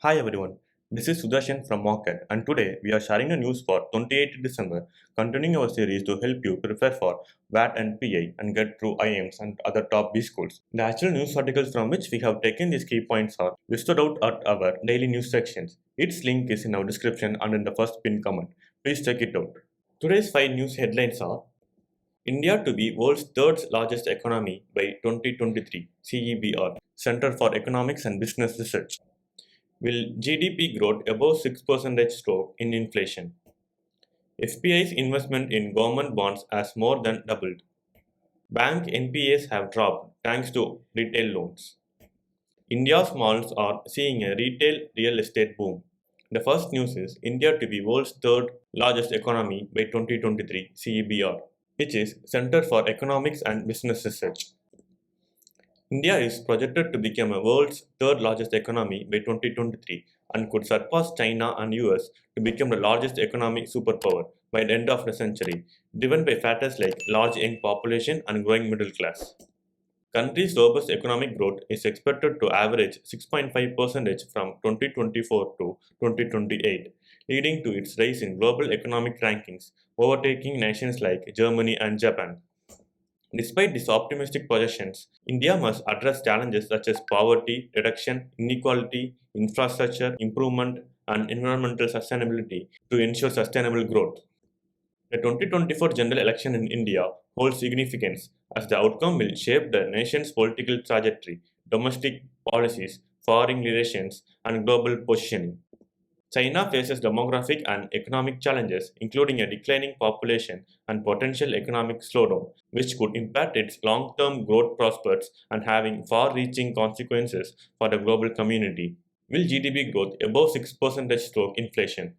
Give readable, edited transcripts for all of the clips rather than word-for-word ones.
Hi everyone, this is Sudarshan from Mockat, and today we are sharing the news for 28th December, continuing our series to help you prepare for WAT and PI and get through IIMs and other top B schools. The actual news articles from which we have taken these key points are listed out at our daily news sections. Its link is in our description and in the first pinned comment. Please check it out. Today's 5 news headlines are: India to be world's third largest economy by 2023, CEBR, Center for Economics and Business Research. Will GDP grow above 6% stroke in inflation? FPI's investment in government bonds has more than doubled. Bank NPAs have dropped thanks to retail loans. India's malls are seeing a retail real estate boom. The first news is India to be world's third largest economy by 2023 CEBR, which is Center for Economics and Business Research. India is projected to become the world's third largest economy by 2023 and could surpass China and US to become the largest economic superpower by the end of the century, driven by factors like large young population and growing middle class. Country's robust economic growth is expected to average 6.5% from 2024 to 2028, leading to its rise in global economic rankings, overtaking nations like Germany and Japan. Despite these optimistic projections, India must address challenges such as poverty reduction, inequality, infrastructure improvement, and environmental sustainability to ensure sustainable growth. The 2024 general election in India holds significance as the outcome will shape the nation's political trajectory, domestic policies, foreign relations, and global positioning. China faces demographic and economic challenges, including a declining population and potential economic slowdown, which could impact its long term growth prospects and having far reaching consequences for the global community. Will GDP growth above 6% stroke inflation?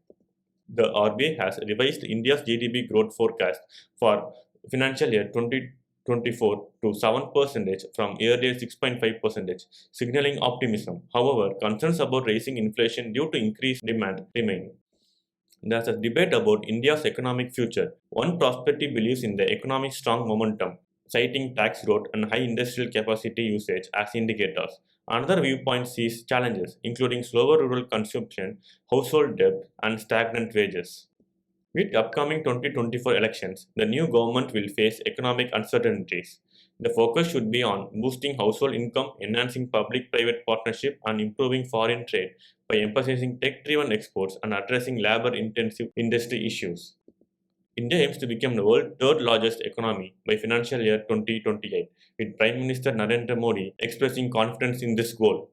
The RBI has revised India's GDP growth forecast for financial year 2024 to 7% from earlier 6.5%, signaling optimism. However, concerns about raising inflation due to increased demand remain. There's a debate about India's economic future. One perspective believes in the economic strong momentum, citing tax growth and high industrial capacity usage as indicators. Another viewpoint sees challenges, including slower rural consumption, household debt, and stagnant wages. With upcoming 2024 elections, the new government will face economic uncertainties. The focus should be on boosting household income, enhancing public private partnership, and improving foreign trade by emphasizing tech driven exports and addressing labor intensive industry issues. India aims to become the world's third largest economy by financial year 2028, with Prime Minister Narendra Modi expressing confidence in this goal.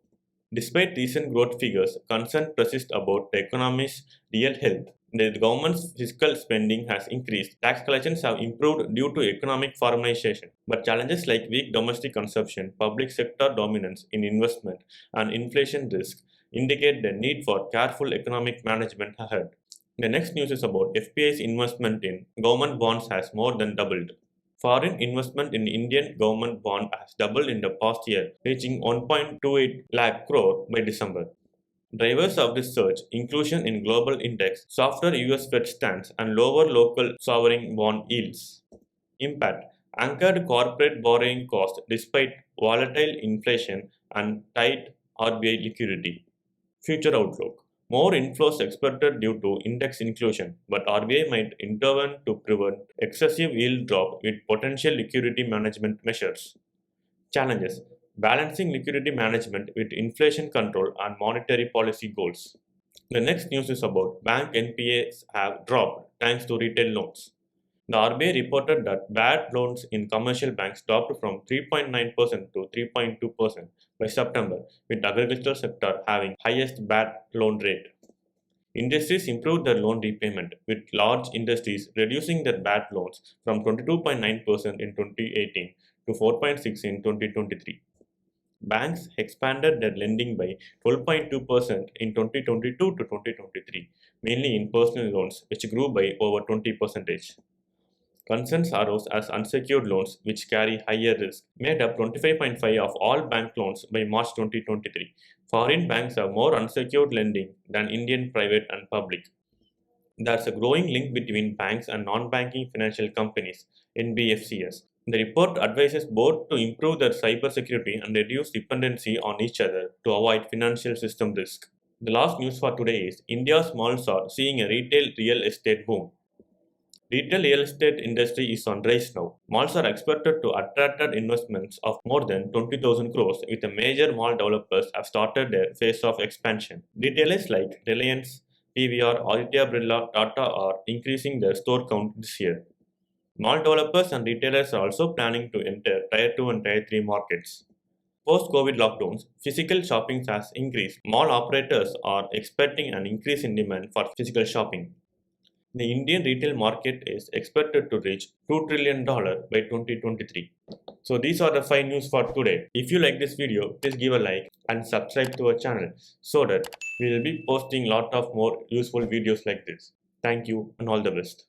Despite recent growth figures, concern persists about the economy's real health. The government's fiscal spending has increased, tax collections have improved due to economic formalization, but challenges like weak domestic consumption, public sector dominance in investment, and inflation risk indicate the need for careful economic management ahead. The next news is about FPI's investment in government bonds has more than doubled. Foreign investment in Indian government bond has doubled in the past year, reaching 1.28 lakh crore by December. Drivers of this surge, inclusion in global index, softer US Fed stance, and lower local sovereign bond yields. Impact: anchored corporate borrowing costs despite volatile inflation and tight RBI liquidity. Future outlook: more inflows expected due to index inclusion, but RBI might intervene to prevent excessive yield drop with potential liquidity management measures. Challenges: balancing liquidity management with inflation control and monetary policy goals. The next news is about bank NPAs have dropped thanks to retail loans. The RBI reported that bad loans in commercial banks dropped from 3.9% to 3.2% by September, with agricultural sector having highest bad loan rate. Industries improved their loan repayment, with large industries reducing their bad loans from 22.9% in 2018 to 4.6% in 2023. Banks expanded their lending by 12.2% in 2022 to 2023, mainly in personal loans, which grew by over 20%. Concerns arose as unsecured loans, which carry higher risk, made up 25.5% of all bank loans by March 2023. Foreign banks have more unsecured lending than Indian private and public. There's a growing link between banks and non-banking financial companies, NBFCs. The report advises both to improve their cybersecurity and reduce dependency on each other to avoid financial system risk. The last news for today is India's malls are seeing a retail real estate boom. Retail real estate industry is on rise now. Malls are expected to attract investments of more than 20,000 crores with the major mall developers have started their phase of expansion. Retailers like Reliance, PVR, Aditya Birla, Tata are increasing their store count this year. Mall developers and retailers are also planning to enter Tier 2 and Tier 3 markets. Post-COVID lockdowns, physical shopping has increased. Mall operators are expecting an increase in demand for physical shopping. The Indian retail market is expected to reach $2 trillion by 2023. So these are the 5 news for today. If you like this video, please give a like and subscribe to our channel so that we will be posting lot of more useful videos like this. Thank you and all the best.